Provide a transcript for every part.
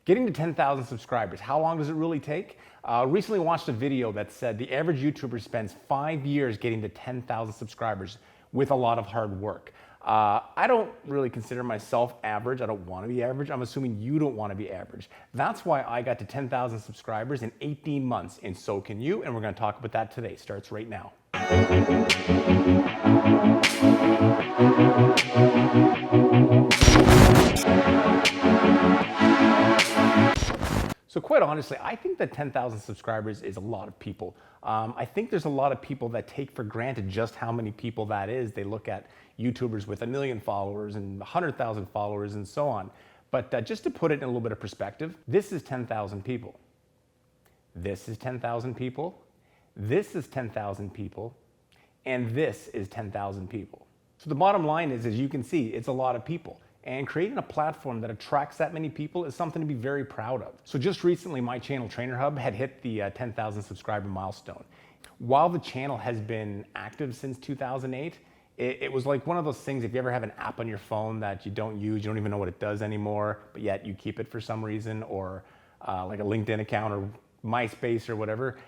Getting to 10,000 subscribers, how long does it really take? Recently watched a video that said the average YouTuber spends 5 years getting to 10,000 subscribers with a lot of hard work. I don't really consider myself average. I don't want to be average. I'm assuming you don't want to be average. That's why I got to 10,000 subscribers in 18 months, and so can you, and we're going to talk about that today. Starts right now. So quite honestly, I think that 10,000 subscribers is a lot of people. I think there's a lot of people that take for granted just how many people that is. They look at YouTubers with 1 million followers and 100,000 followers and so on. But just to put it in a little bit of perspective, this is 10,000 people. This is 10,000 people. This is 10,000 people. And this is 10,000 people. So the bottom line is, as you can see, it's a lot of people. And creating a platform that attracts that many people is something to be very proud of. So just recently, my channel, Trainer Hub, had hit the 10,000 subscriber milestone. While the channel has been active since 2008, it was like one of those things, if you ever have an app on your phone that you don't use, you don't even know what it does anymore, but yet you keep it for some reason, or like a LinkedIn account or MySpace or whatever.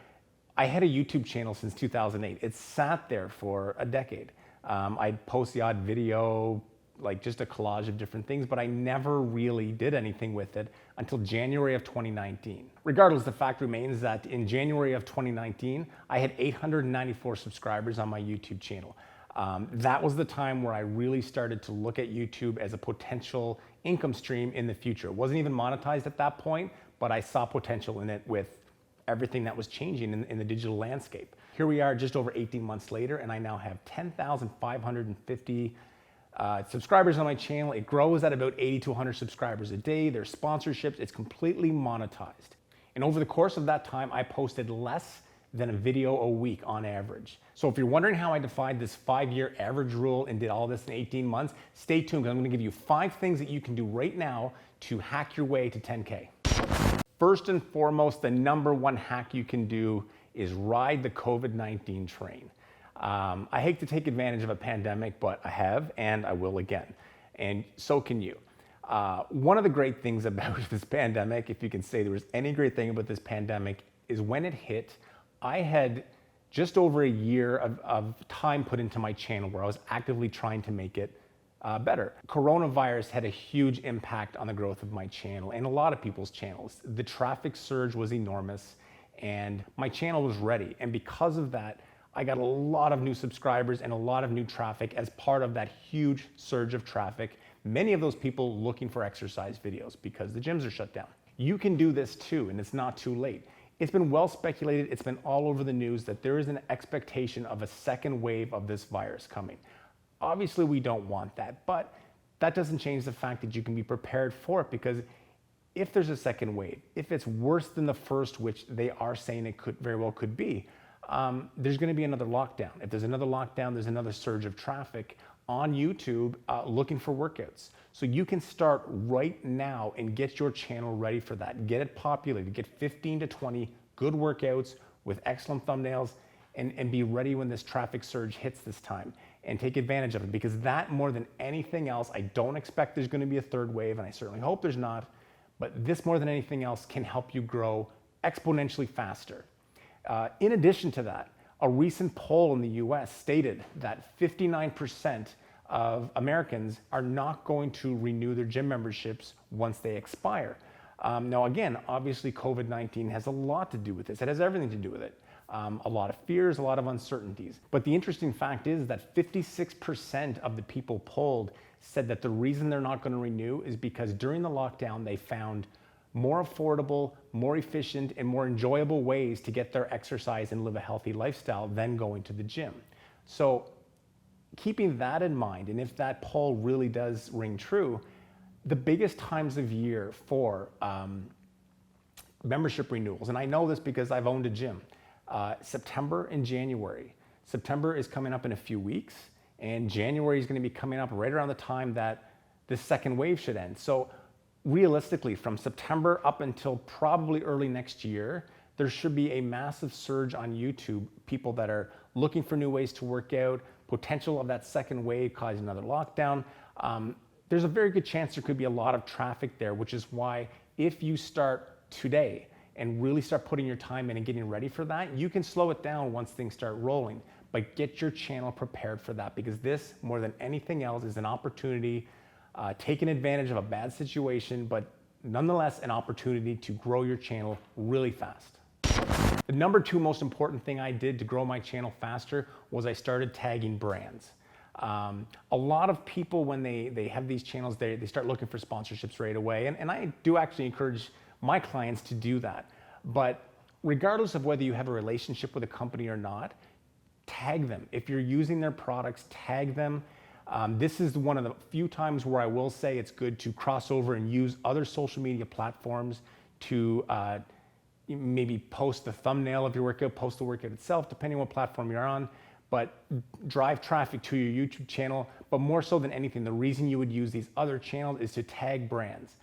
I had a YouTube channel since 2008. It sat there for a decade. I'd post the odd video, like just a collage of different things, but I never really did anything with it until January of 2019. Regardless, the fact remains that in January of 2019, I had 894 subscribers on my YouTube channel. That was the time where I really started to look at YouTube as a potential income stream in the future. It wasn't even monetized at that point, but I saw potential in it with everything that was changing in the digital landscape. Here we are just over 18 months later, and I now have 10,550 subscribers on my channel. It grows at about 80 to 100 subscribers a day. There's sponsorships. It's completely monetized. And over the course of that time, I posted less than a video a week on average. So if you're wondering how I defied this 5-year average rule and did all this in 18 months, stay tuned, because I'm going to give you 5 things that you can do right now to hack your way to 10K. First and foremost, the number one hack you can do is ride the COVID-19 train. I hate to take advantage of a pandemic, but I have, and I will again. And so can you. One of the great things about this pandemic, if you can say there was any great thing about this pandemic, is when it hit, I had just over a year of time put into my channel where I was actively trying to make it better. Coronavirus had a huge impact on the growth of my channel and a lot of people's channels. The traffic surge was enormous, and my channel was ready. And because of that, I got a lot of new subscribers and a lot of new traffic as part of that huge surge of traffic. Many of those people looking for exercise videos because the gyms are shut down. You can do this too, and it's not too late. It's been well speculated, it's been all over the news that there is an expectation of a second wave of this virus coming. Obviously, we don't want that, but that doesn't change the fact that you can be prepared for it, because if there's a second wave, if it's worse than the first, which they are saying it could very well could be, there's going to be another lockdown. If there's another lockdown, there's another surge of traffic on YouTube looking for workouts. So you can start right now and get your channel ready for that. Get it populated. Get 15 to 20 good workouts with excellent thumbnails, and be ready when this traffic surge hits this time, and take advantage of it, because that, more than anything else, I don't expect there's going to be a third wave, and I certainly hope there's not, but this, more than anything else, can help you grow exponentially faster. In addition to that, a recent poll in the US stated that 59% of Americans are not going to renew their gym memberships once they expire. Now again, obviously COVID-19 has a lot to do with this. It has everything to do with it. A lot of fears, a lot of uncertainties. But the interesting fact is that 56% of the people polled said that the reason they're not going to renew is because during the lockdown they found more affordable, more efficient, and more enjoyable ways to get their exercise and live a healthy lifestyle than going to the gym. So keeping that in mind, and if that poll really does ring true, the biggest times of year for membership renewals, and I know this because I've owned a gym, September and January. September is coming up in a few weeks, and January is going to be coming up right around the time that this second wave should end. So realistically, from September up until probably early next year, there should be a massive surge on YouTube, people that are looking for new ways to work out, potential of that second wave causing another lockdown. There's a very good chance there could be a lot of traffic there, which is why if you start today and really start putting your time in and getting ready for that, you can slow it down once things start rolling. But get your channel prepared for that, because this, more than anything else, is an opportunity, taking advantage of a bad situation, but nonetheless an opportunity to grow your channel really fast. The number 2 most important thing I did to grow my channel faster was I started tagging brands. A lot of people, when they have these channels, they start looking for sponsorships right away. And I do actually encourage my clients to do that. But regardless of whether you have a relationship with a company or not, tag them. If you're using their products, tag them. This is one of the few times where I will say it's good to cross over and use other social media platforms to maybe post the thumbnail of your workout, post the workout itself, depending on what platform you're on, but drive traffic to your YouTube channel. But more so than anything, the reason you would use these other channels is to tag brands.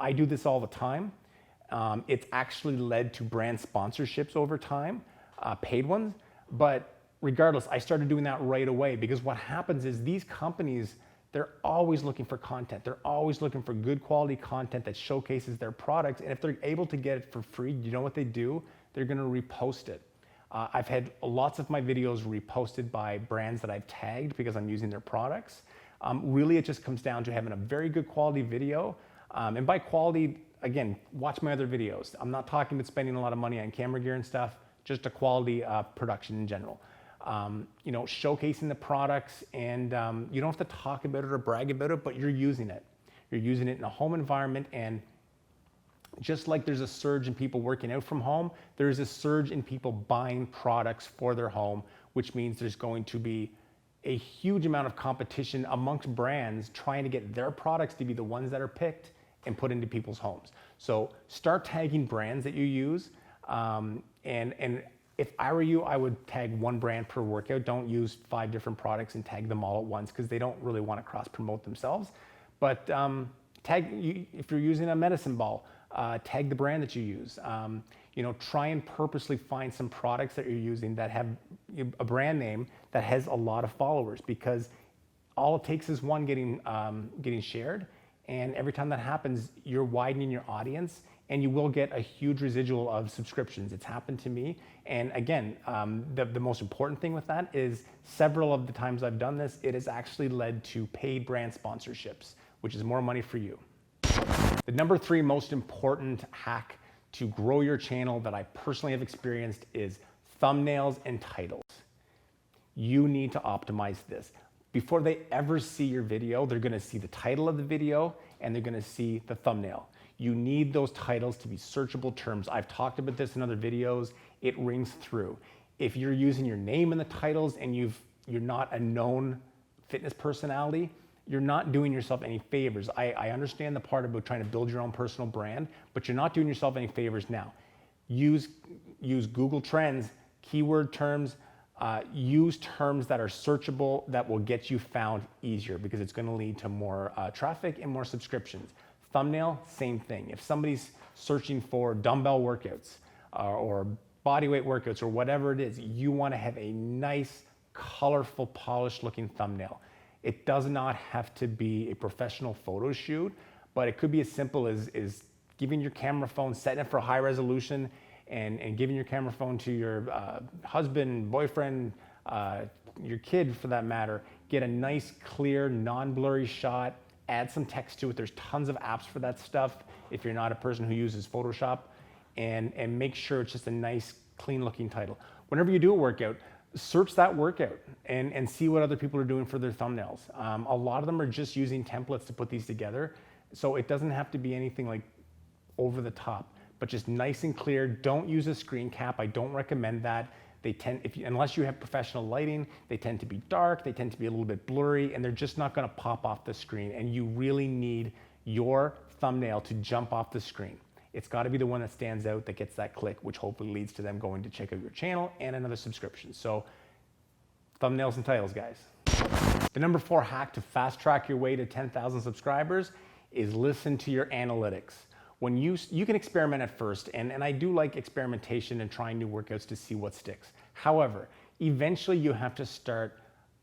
I do this all the time. It's actually led to brand sponsorships over time, paid ones, but regardless, I started doing that right away, because what happens is these companies, they're always looking for content. They're always looking for good quality content that showcases their products. And if they're able to get it for free, you know what they do? They're gonna repost it. I've had lots of my videos reposted by brands that I've tagged because I'm using their products. Really, it just comes down to having a very good quality video. And by quality, again, watch my other videos. I'm not talking about spending a lot of money on camera gear and stuff, just a quality production in general. Showcasing the products, and you don't have to talk about it or brag about it, but you're using it. You're using it in a home environment, and just like there's a surge in people working out from home, there's a surge in people buying products for their home, which means there's going to be a huge amount of competition amongst brands trying to get their products to be the ones that are picked and put into people's homes. So start tagging brands that you use, and if I were you, I would tag one brand per workout. Don't use 5 different products and tag them all at once, because they don't really want to cross promote themselves. But if you're using a medicine ball, tag the brand that you use. Try and purposely find some products that you're using that have a brand name that has a lot of followers, because all it takes is one getting shared. And every time that happens, you're widening your audience, and you will get a huge residual of subscriptions. It's happened to me. And again, the most important thing with that is several of the times I've done this, it has actually led to paid brand sponsorships, which is more money for you. The number 3 most important hack to grow your channel that I personally have experienced is thumbnails and titles. You need to optimize this. Before they ever see your video, they're gonna see the title of the video and they're gonna see the thumbnail. You need those titles to be searchable terms. I've talked about this in other videos. It rings through. If you're using your name in the titles and you're not a known fitness personality, you're not doing yourself any favors. I understand the part about trying to build your own personal brand, but you're not doing yourself any favors now. Use Google Trends, keyword terms, use terms that are searchable that will get you found easier, because it's gonna lead to more traffic and more subscriptions. Thumbnail, same thing. If somebody's searching for dumbbell workouts or bodyweight workouts or whatever it is, you wanna have a nice, colorful, polished looking thumbnail. It does not have to be a professional photo shoot, but it could be as simple as giving your camera phone, setting it for high resolution, and giving your camera phone to your husband, boyfriend, your kid for that matter. Get a nice, clear, non-blurry shot, add some text to it. There's tons of apps for that stuff if you're not a person who uses Photoshop, and make sure it's just a nice, clean looking title. Whenever you do a workout, search that workout and see what other people are doing for their thumbnails. A lot of them are just using templates to put these together, so it doesn't have to be anything like over the top, but just nice and clear. Don't use a screen cap. I don't recommend that. They tend, unless you have professional lighting, they tend to be dark, they tend to be a little bit blurry, and they're just not gonna pop off the screen. And you really need your thumbnail to jump off the screen. It's gotta be the one that stands out, that gets that click, which hopefully leads to them going to check out your channel and another subscription. So thumbnails and titles, guys. The number 4 hack to fast track your way to 10,000 subscribers is listen to your analytics. When you can experiment at first, and I do like experimentation and trying new workouts to see what sticks. However, eventually you have to start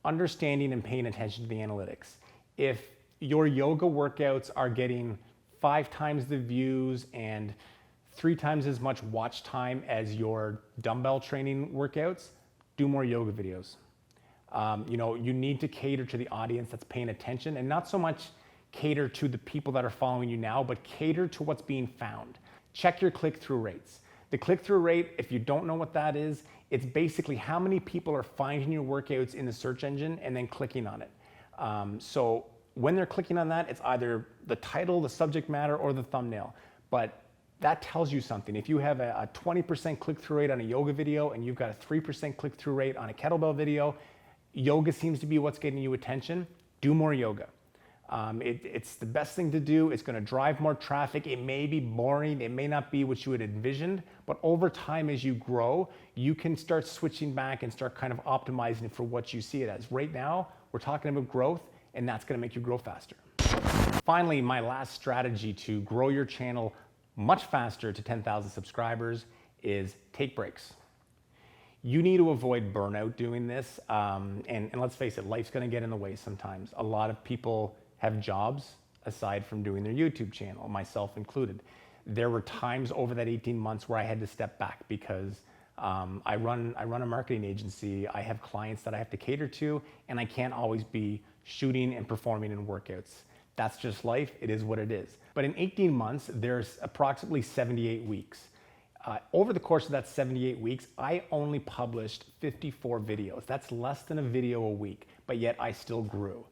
understanding and paying attention to the analytics. If your yoga workouts are getting 5 times the views and 3 times as much watch time as your dumbbell training workouts, do more yoga videos. You need to cater to the audience that's paying attention, and not so much cater to the people that are following you now, but cater to what's being found. Check your click-through rates. The click-through rate, if you don't know what that is, it's basically how many people are finding your workouts in the search engine and then clicking on it. So when they're clicking on that, it's either the title, the subject matter, or the thumbnail. But that tells you something. If you have a 20% click-through rate on a yoga video and you've got a 3% click-through rate on a kettlebell video, yoga seems to be what's getting you attention. Do more yoga. It's the best thing to do. It's going to drive more traffic. It may be boring. It may not be what you had envisioned, but over time as you grow, you can start switching back and start kind of optimizing for what you see it as. Right now, we're talking about growth, and that's going to make you grow faster. Finally, my last strategy to grow your channel much faster to 10,000 subscribers is take breaks. You need to avoid burnout doing this. And let's face it, life's going to get in the way sometimes. A lot of people have jobs aside from doing their YouTube channel, myself included. There were times over that 18 months where I had to step back because I run a marketing agency. I have clients that I have to cater to, and I can't always be shooting and performing in workouts. That's just life. It is what it is. But in 18 months, there's approximately 78 weeks. Over the course of that 78 weeks, I only published 54 videos. That's less than a video a week, but yet I still grew.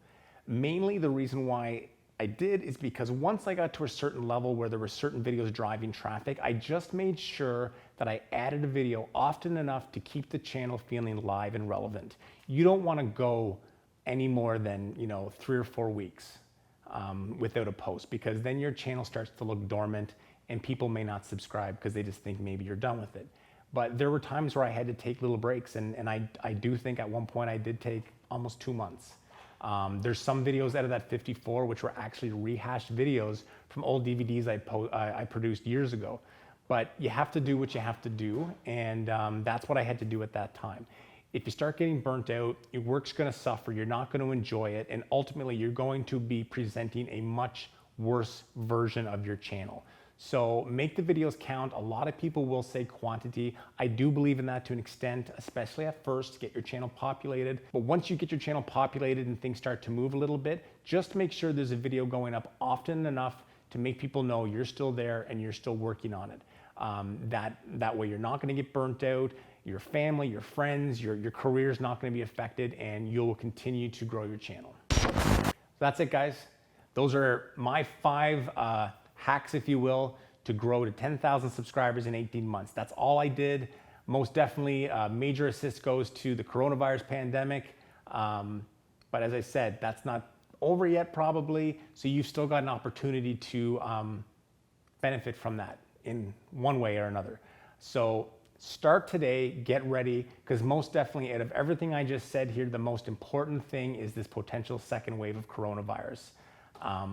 Mainly the reason why I did is because once I got to a certain level where there were certain videos driving traffic, I just made sure that I added a video often enough to keep the channel feeling live and relevant. You don't want to go any more than 3 or 4 weeks without a post, because then your channel starts to look dormant and people may not subscribe because they just think maybe you're done with it. But there were times where I had to take little breaks, and I do think at one point I did take almost 2 months. There's some videos out of that 54 which were actually rehashed videos from old DVDs I produced years ago. But you have to do what you have to do, and that's what I had to do at that time. If you start getting burnt out, your work's going to suffer, you're not going to enjoy it, and ultimately you're going to be presenting a much worse version of your channel. So make the videos count. A lot of people will say quantity. I do believe in that to an extent, especially at first, to get your channel populated. But once you get your channel populated and things start to move a little bit, just make sure there's a video going up often enough to make people know you're still there and you're still working on it. That way you're not going to get burnt out. Your family, your friends, your career is not going to be affected, and you'll continue to grow your channel. So that's it, guys. Those are my 5 hacks, if you will, to grow to 10,000 subscribers in 18 months. That's all I did. Most definitely, major assist goes to the coronavirus pandemic. But as I said, that's not over yet probably. So you've still got an opportunity to benefit from that in one way or another. So start today, get ready, because most definitely out of everything I just said here, the most important thing is this potential second wave of coronavirus.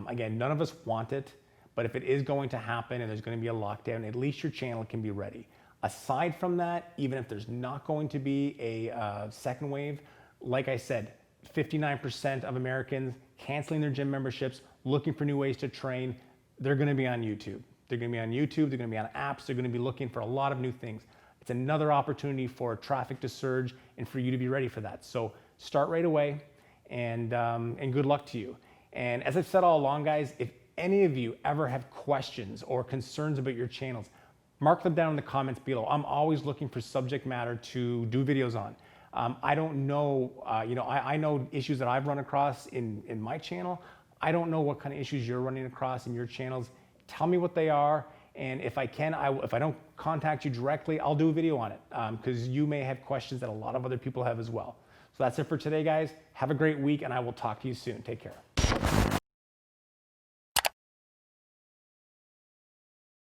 Again, none of us want it. But if it is going to happen and there's going to be a lockdown, at least your channel can be ready. Aside from that, even if there's not going to be a second wave, like I said, 59% of Americans canceling their gym memberships, looking for new ways to train, they're going to be on YouTube. They're going to be on YouTube, they're going to be on apps, they're going to be looking for a lot of new things. It's another opportunity for traffic to surge and for you to be ready for that. So start right away, and good luck to you. And as I've said all along, guys, if any of you ever have questions or concerns about your channels, mark them down in the comments below. I'm always looking for subject matter to do videos on. I don't know, I know issues that I've run across in my channel. I don't know what kind of issues you're running across in your channels. Tell me what they are, and if I can, if I don't contact you directly, I'll do a video on it, because you may have questions that a lot of other people have as well. So that's it for today, guys. Have a great week, and I will talk to you soon. Take care.